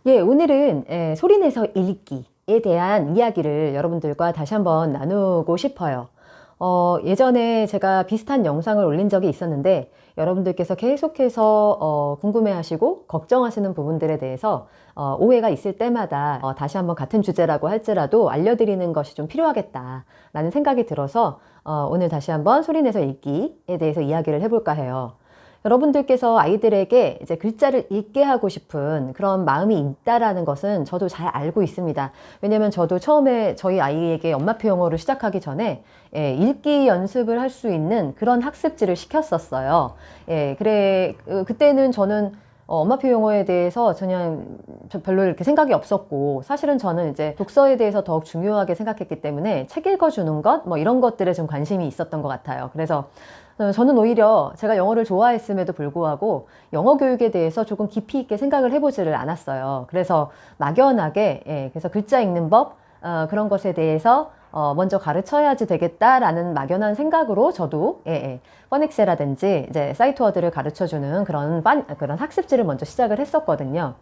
오늘은 소리내서 읽기에 대한 이야기를 여러분들과 다시 한번 나누고 싶어요. 예전에 제가 비슷한 영상을 올린 적이 있었는데 여러분들께서 계속해서 궁금해하시고 걱정하시는 부분들에 대해서 오해가 있을 때마다 다시 한번 같은 주제라고 할지라도 알려드리는 것이 좀 필요하겠다라는 생각이 들어서 오늘 다시 한번 소리내서 읽기에 대해서 이야기를 해볼까 해요. 여러분들께서 아이들에게 이제 글자를 읽게 하고 싶은 그런 마음이 있다라는 것은 저도 잘 알고 있습니다. 왜냐면 저도 처음에 저희 아이에게 엄마표 영어를 시작하기 전에 읽기 연습을 할 수 있는 그런 학습지를 시켰었어요. 그때는 저는 엄마표 영어에 대해서 그냥 별로 이렇게 생각이 없었고, 사실은 저는 이제 독서에 대해서 더욱 중요하게 생각했기 때문에 책 읽어주는 것, 뭐 이런 것들에 좀 관심이 있었던 것 같아요. 그래서 저는 오히려 제가 영어를 좋아했음에도 불구하고 영어 교육에 대해서 조금 깊이 있게 생각을 해보지를 않았어요. 그래서 막연하게, 그래서 글자 읽는 법, 그런 것에 대해서 먼저 가르쳐야지 되겠다라는 막연한 생각으로 저도 퍼넥스라든지 이제 사이트워드를 가르쳐주는 그런 학습지를 먼저 시작을 했었거든요.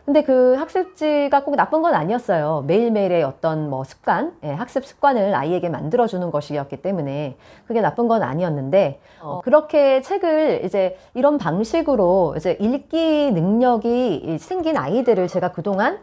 근데 그 학습지가 꼭 나쁜 건 아니었어요. 매일매일의 어떤 뭐 습관, 학습 습관을 아이에게 만들어주는 것이었기 때문에 그게 나쁜 건 아니었는데, 그렇게 책을 이제 이런 방식으로 이제 읽기 능력이 생긴 아이들을 제가 그동안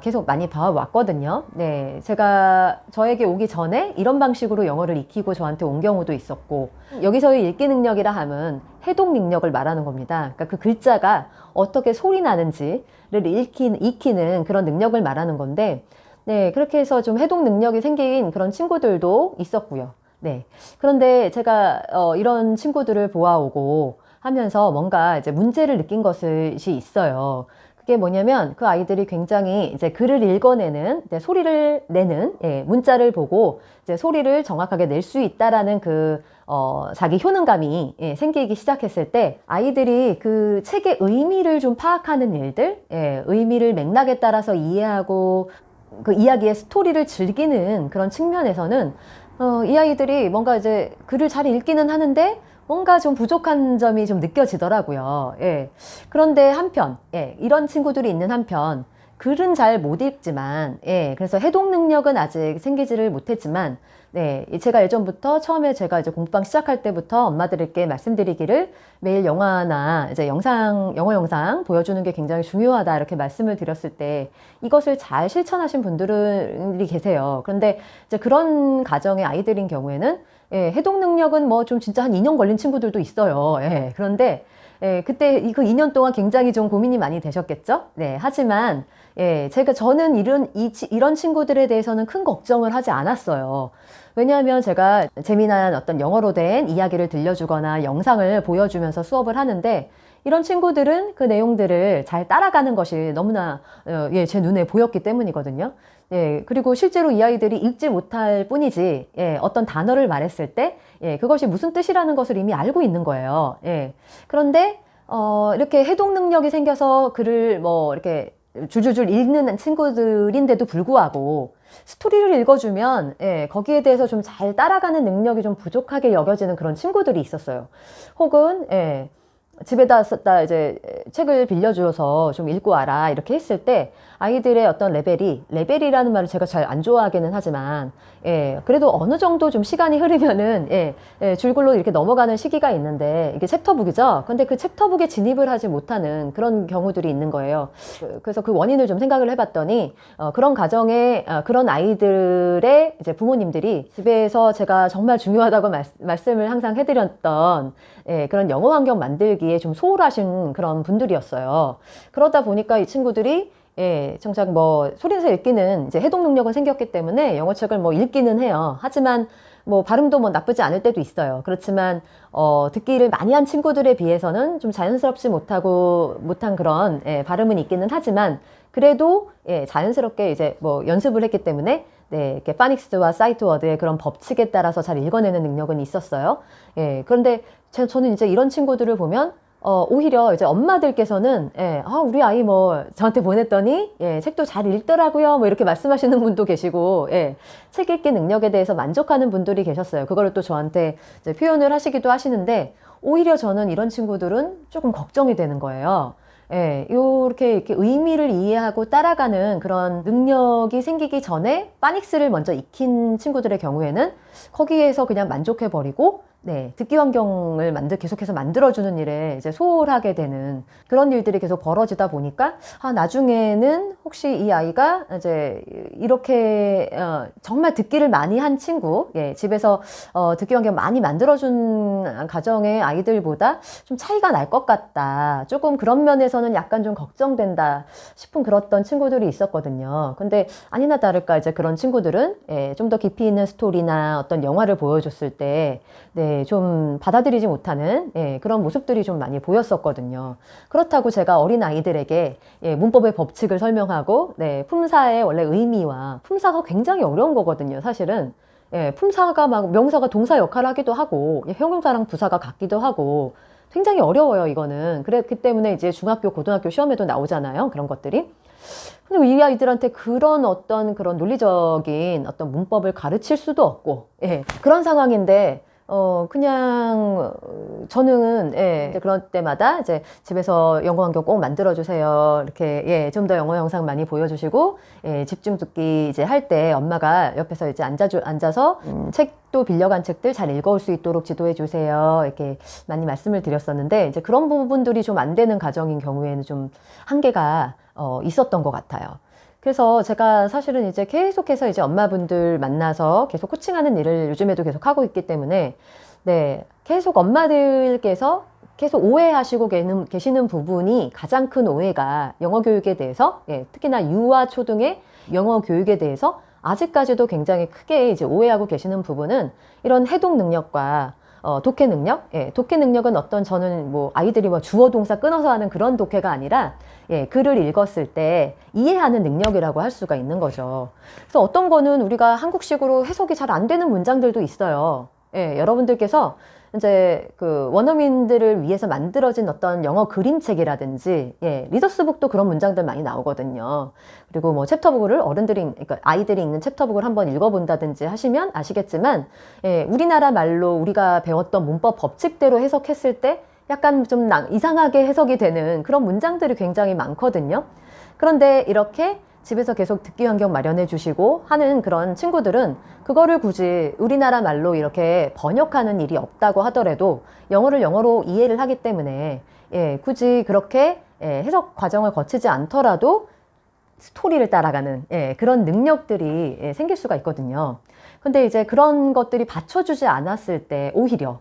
계속 많이 봐왔거든요. 네, 제가 저에게 오기 전에 이런 방식으로 영어를 익히고 저한테 온 경우도 있었고, 여기서의 읽기 능력이라 함은 해독 능력을 말하는 겁니다. 그러니까 그 글자가 어떻게 소리 나는지를 익히는 그런 능력을 말하는 건데, 네, 그렇게 해서 좀 해독 능력이 생긴 그런 친구들도 있었고요. 네, 그런데 제가 이런 친구들을 보아오고 하면서 뭔가 이제 문제를 느낀 것이 있어요. 그게 뭐냐면 그 아이들이 굉장히 이제 글을 읽어내는, 소리를 내는, 문자를 보고 이제 소리를 정확하게 낼 수 있다라는 자기 효능감이 생기기 시작했을 때 아이들이 그 책의 의미를 좀 파악하는 일들, 의미를 맥락에 따라서 이해하고 그 이야기의 스토리를 즐기는 그런 측면에서는 이 아이들이 뭔가 이제 글을 잘 읽기는 하는데 뭔가 좀 부족한 점이 좀 느껴지더라고요. 그런데 한편, 이런 친구들이 있는 한편, 글은 잘 못 읽지만, 그래서 해독 능력은 아직 생기지를 못했지만, 제가 예전부터 처음에 제가 이제 공부방 시작할 때부터 엄마들에게 말씀드리기를 매일 영화나 이제 영어 영상 보여주는 게 굉장히 중요하다 이렇게 말씀을 드렸을 때 이것을 잘 실천하신 분들이 계세요. 그런데 이제 그런 가정의 아이들인 경우에는 해독 능력은 뭐 좀 진짜 한 2년 걸린 친구들도 있어요. 그런데 그때 그 2년 동안 굉장히 좀 고민이 많이 되셨겠죠? 하지만 저는 이런 친구들에 대해서는 큰 걱정을 하지 않았어요. 왜냐하면 제가 재미난 어떤 영어로 된 이야기를 들려주거나 영상을 보여주면서 수업을 하는데 이런 친구들은 그 내용들을 잘 따라가는 것이 너무나 제 눈에 보였기 때문이거든요. 그리고 실제로 이 아이들이 읽지 못할 뿐이지 어떤 단어를 말했을 때 그것이 무슨 뜻이라는 것을 이미 알고 있는 거예요. 그런데 이렇게 해독 능력이 생겨서 글을 뭐 이렇게 줄줄줄 읽는 친구들인데도 불구하고 스토리를 읽어주면 거기에 대해서 좀 잘 따라가는 능력이 좀 부족하게 여겨지는 그런 친구들이 있었어요. 혹은 집에다 이제 책을 빌려줘서 좀 읽고 와라 이렇게 했을 때 아이들의 어떤 레벨이라는 말을 제가 잘 안 좋아하기는 하지만 그래도 어느 정도 좀 시간이 흐르면은 줄글로 이렇게 넘어가는 시기가 있는데 이게 챕터북이죠. 근데 그 챕터북에 진입을 하지 못하는 그런 경우들이 있는 거예요. 그래서 그 원인을 좀 생각을 해봤더니 그런 가정에 그런 아이들의 이제 부모님들이 집에서 제가 정말 중요하다고 말씀을 항상 해드렸던 그런 영어 환경 만들기에 좀 소홀하신 그런 분들이었어요. 그러다 보니까 이 친구들이 정작 뭐 소리내서 읽기는 이제 해독 능력은 생겼기 때문에 영어책을 뭐 읽기는 해요. 하지만 뭐 발음도 뭐 나쁘지 않을 때도 있어요. 그렇지만 듣기를 많이 한 친구들에 비해서는 좀 자연스럽지 못한 그런 발음은 있기는 하지만 그래도 자연스럽게 이제 뭐 연습을 했기 때문에 이렇게 파닉스와 사이트워드의 그런 법칙에 따라서 잘 읽어내는 능력은 있었어요. 그런데 저는 이제 이런 친구들을 보면 오히려 이제 엄마들께서는 우리 아이 뭐 저한테 보냈더니 책도 잘 읽더라고요 뭐 이렇게 말씀하시는 분도 계시고 책 읽기 능력에 대해서 만족하는 분들이 계셨어요. 그거를 또 저한테 이제 표현을 하시기도 하시는데 오히려 저는 이런 친구들은 조금 걱정이 되는 거예요. 예, 이렇게 의미를 이해하고 따라가는 그런 능력이 생기기 전에 파닉스를 먼저 익힌 친구들의 경우에는 거기에서 그냥 만족해버리고, 네, 듣기 환경을 계속해서 만들어주는 일에 이제 소홀하게 되는 그런 일들이 계속 벌어지다 보니까, 나중에는 혹시 이 아이가 이제 이렇게, 정말 듣기를 많이 한 친구, 예, 집에서, 듣기 환경 많이 만들어준 가정의 아이들보다 좀 차이가 날 것 같다. 조금 그런 면에서는 약간 좀 걱정된다 싶은 그랬던 친구들이 있었거든요. 근데 아니나 다를까 이제 그런 친구들은, 예, 좀 더 깊이 있는 스토리나 어떤 영화를 보여줬을 때, 네, 좀 받아들이지 못하는, 예, 그런 모습들이 좀 많이 보였었거든요. 그렇다고 제가 어린 아이들에게, 예, 문법의 법칙을 설명하고, 네, 품사의 원래 의미와 품사가 굉장히 어려운 거거든요, 사실은. 예, 품사가 막 명사가 동사 역할을 하기도 하고, 예, 형용사랑 부사가 같기도 하고, 굉장히 어려워요, 이거는. 그 때문에 이제 중학교, 고등학교 시험에도 나오잖아요, 그런 것들이. 근데 이 아이들한테 그런 어떤 그런 논리적인 어떤 문법을 가르칠 수도 없고, 예, 그런 상황인데, 그냥, 저는, 예, 이제 그럴 때마다 이제 집에서 영어 환경 꼭 만들어주세요. 이렇게, 예, 좀 더 영어 영상 많이 보여주시고, 예, 집중 듣기 이제 할 때 엄마가 옆에서 이제 앉아서, 책도 빌려간 책들 잘 읽어올 수 있도록 지도해주세요. 이렇게 많이 말씀을 드렸었는데, 이제 그런 부분들이 좀 안 되는 가정인 경우에는 좀 한계가, 있었던 것 같아요. 그래서 제가 사실은 이제 계속해서 이제 엄마분들 만나서 계속 코칭하는 일을 요즘에도 계속 하고 있기 때문에, 네, 계속 엄마들께서 계속 오해하시고 계시는 부분이 가장 큰 오해가 영어 교육에 대해서, 예, 특히나 유아 초등의 영어 교육에 대해서 아직까지도 굉장히 크게 이제 오해하고 계시는 부분은 이런 해독 능력과 독해 능력? 예, 독해 능력은 저는 뭐 아이들이 뭐 주어 동사 끊어서 하는 그런 독해가 아니라, 예, 글을 읽었을 때 이해하는 능력이라고 할 수가 있는 거죠. 그래서 어떤 거는 우리가 한국식으로 해석이 잘 안 되는 문장들도 있어요. 예, 여러분들께서 이제 그 원어민들을 위해서 만들어진 어떤 영어 그림책이라든지, 예, 리더스북도 그런 문장들 많이 나오거든요. 그리고 뭐 챕터북을 그러니까 아이들이 읽는 챕터북을 한번 읽어본다든지 하시면 아시겠지만, 예, 우리나라 말로 우리가 배웠던 문법 법칙대로 해석했을 때 약간 좀 이상하게 해석이 되는 그런 문장들이 굉장히 많거든요. 그런데 이렇게 집에서 계속 듣기 환경 마련해 주시고 하는 그런 친구들은 그거를 굳이 우리나라 말로 이렇게 번역하는 일이 없다고 하더라도 영어를 영어로 이해를 하기 때문에, 예, 굳이 그렇게, 예, 해석 과정을 거치지 않더라도 스토리를 따라가는, 예, 그런 능력들이, 예, 생길 수가 있거든요. 근데 이제 그런 것들이 받쳐주지 않았을 때 오히려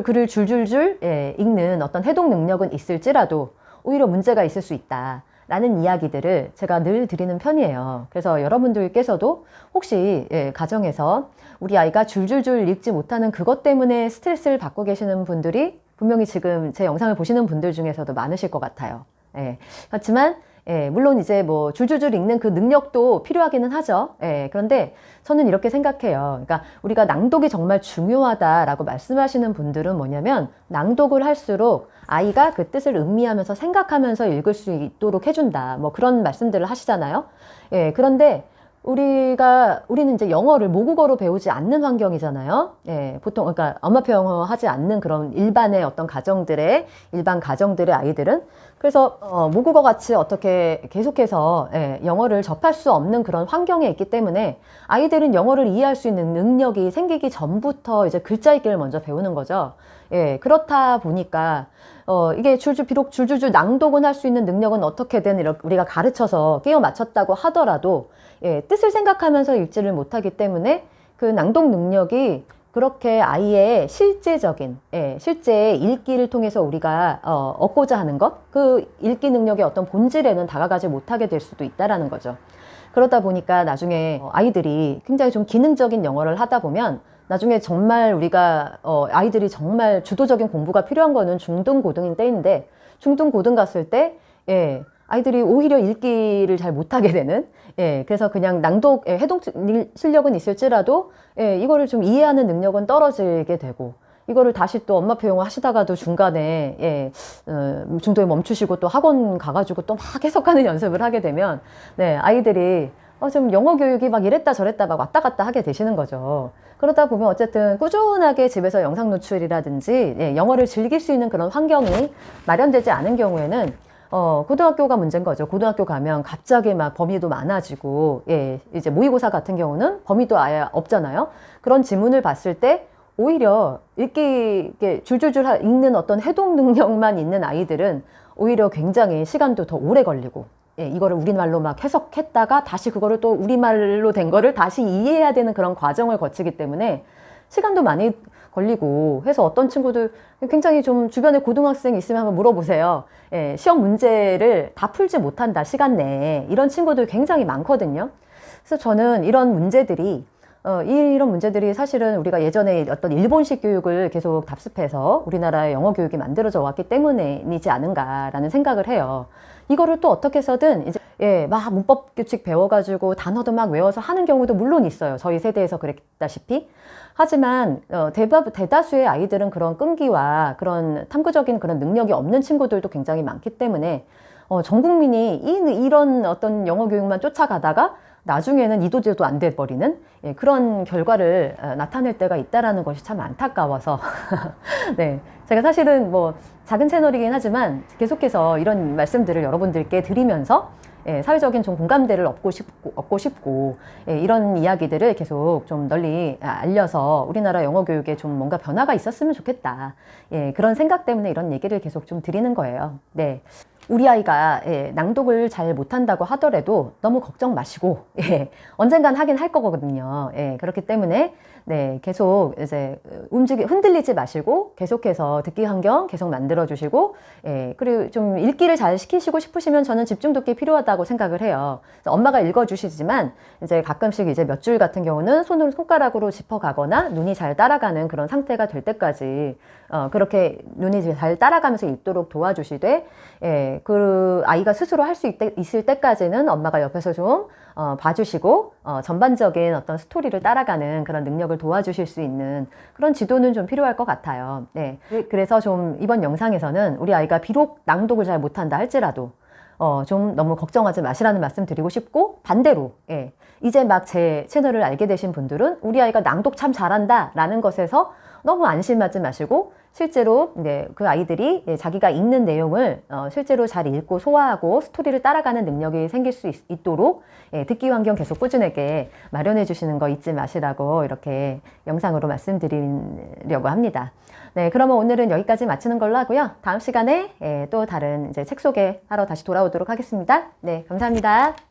글을 줄줄줄, 예, 읽는 어떤 해독 능력은 있을지라도 오히려 문제가 있을 수 있다 라는 이야기들을 제가 늘 드리는 편이에요. 그래서 여러분들께서도 혹시, 예, 가정에서 우리 아이가 줄줄줄 읽지 못하는 그것 때문에 스트레스를 받고 계시는 분들이 분명히 지금 제 영상을 보시는 분들 중에서도 많으실 것 같아요. 예, 그렇지만, 예, 물론 이제 뭐 줄줄줄 읽는 그 능력도 필요하기는 하죠. 예, 그런데 저는 이렇게 생각해요. 그러니까 우리가 낭독이 정말 중요하다라고 말씀하시는 분들은 뭐냐면, 낭독을 할수록 아이가 그 뜻을 음미하면서 생각하면서 읽을 수 있도록 해준다, 뭐 그런 말씀들을 하시잖아요. 예, 그런데 우리는 이제 영어를 모국어로 배우지 않는 환경이잖아요. 예, 보통, 그러니까 엄마표 영어 하지 않는 그런 일반 가정들의 아이들은. 그래서, 모국어 같이 어떻게 계속해서, 예, 영어를 접할 수 없는 그런 환경에 있기 때문에 아이들은 영어를 이해할 수 있는 능력이 생기기 전부터 이제 글자 읽기를 먼저 배우는 거죠. 예, 그렇다 보니까, 이게 비록 줄줄줄 낭독은 할 수 있는 능력은 어떻게든 이렇게 우리가 가르쳐서 끼워 맞췄다고 하더라도, 예, 뜻을 생각하면서 읽지를 못하기 때문에 그 낭독 능력이 그렇게 아이의 실제적인, 예, 실제 읽기를 통해서 우리가 얻고자 하는 것, 그 읽기 능력의 어떤 본질에는 다가가지 못하게 될 수도 있다라는 거죠. 그러다 보니까 나중에 아이들이 굉장히 좀 기능적인 영어를 하다 보면 나중에 정말 우리가 아이들이 정말 주도적인 공부가 필요한 거는 중등 고등인 때인데, 중등 고등 갔을 때, 예, 아이들이 오히려 읽기를 잘 못하게 되는, 예, 그래서 그냥 해독 실력은 있을지라도, 예, 이거를 좀 이해하는 능력은 떨어지게 되고, 이거를 다시 또 엄마표 영어 하시다가도 중간에, 예, 중도에 멈추시고 또 학원 가가지고 또 막 해석하는 연습을 하게 되면, 네, 아이들이 좀 영어 교육이 막 이랬다 저랬다 막 왔다 갔다 하게 되시는 거죠. 그러다 보면 어쨌든 꾸준하게 집에서 영상 노출이라든지, 예, 영어를 즐길 수 있는 그런 환경이 마련되지 않은 경우에는 고등학교가 문제인 거죠. 고등학교 가면 갑자기 막 범위도 많아지고, 예, 이제 모의고사 같은 경우는 범위도 아예 없잖아요. 그런 지문을 봤을 때 오히려 이렇게 줄줄줄 읽는 어떤 해독 능력만 있는 아이들은 오히려 굉장히 시간도 더 오래 걸리고, 예, 이거를 우리말로 막 해석했다가 다시 그거를 또 우리말로 된 거를 다시 이해해야 되는 그런 과정을 거치기 때문에 시간도 많이 걸리고 해서 어떤 친구들 굉장히 좀 주변에 고등학생 있으면 한번 물어보세요. 예, 시험 문제를 다 풀지 못한다, 시간 내에. 이런 친구들 굉장히 많거든요. 그래서 저는 이런 문제들이 이런 문제들이 사실은 우리가 예전에 어떤 일본식 교육을 계속 답습해서 우리나라의 영어 교육이 만들어져 왔기 때문이지 않은가라는 생각을 해요. 이거를 또 어떻게 해서든 이제 예, 막 문법 규칙 배워가지고 단어도 막 외워서 하는 경우도 물론 있어요. 저희 세대에서 그랬다시피. 하지만 대다수의 아이들은 그런 끈기와 그런 탐구적인 그런 능력이 없는 친구들도 굉장히 많기 때문에 전 국민이 이런 어떤 영어 교육만 쫓아가다가 나중에는 이도저도 안 돼버리는 예, 그런 결과를 나타낼 때가 있다라는 것이 참 안타까워서 네, 제가 사실은 뭐 작은 채널이긴 하지만 계속해서 이런 말씀들을 여러분들께 드리면서 예, 사회적인 좀 공감대를 얻고 싶고 예, 이런 이야기들을 계속 좀 널리 알려서 우리나라 영어 교육에 좀 뭔가 변화가 있었으면 좋겠다. 예, 그런 생각 때문에 이런 얘기를 계속 좀 드리는 거예요. 네. 우리 아이가 예, 낭독을 잘 못한다고 하더라도 너무 걱정 마시고 예, 언젠간 하긴 할 거거든요. 예, 그렇기 때문에 네, 계속 이제 흔들리지 마시고 계속해서 듣기 환경 계속 만들어 주시고 예, 그리고 좀 읽기를 잘 시키시고 싶으시면 저는 집중 듣기 필요하다고 생각을 해요. 엄마가 읽어 주시지만 이제 가끔씩 이제 몇 줄 같은 경우는 손가락으로 짚어가거나 눈이 잘 따라가는 그런 상태가 될 때까지 그렇게 눈이 잘 따라가면서 읽도록 도와주시되 예, 그 아이가 스스로 할 수 있을 때까지는 엄마가 옆에서 좀 봐주시고 전반적인 어떤 스토리를 따라가는 그런 능력을 도와주실 수 있는 그런 지도는 좀 필요할 것 같아요. 네, 그래서 좀 이번 영상에서는 우리 아이가 비록 낭독을 잘 못한다 할지라도 좀 너무 걱정하지 마시라는 말씀 드리고 싶고 반대로 예, 이제 막 제 채널을 알게 되신 분들은 우리 아이가 낭독 참 잘한다 라는 것에서 너무 안심하지 마시고 실제로 네, 그 아이들이 자기가 읽는 내용을 실제로 잘 읽고 소화하고 스토리를 따라가는 능력이 생길 수 있도록 듣기 환경 계속 꾸준하게 마련해 주시는 거 잊지 마시라고 이렇게 영상으로 말씀드리려고 합니다. 네, 그러면 오늘은 여기까지 마치는 걸로 하고요. 다음 시간에 또 다른 이제 책 소개하러 다시 돌아오도록 하겠습니다. 네, 감사합니다.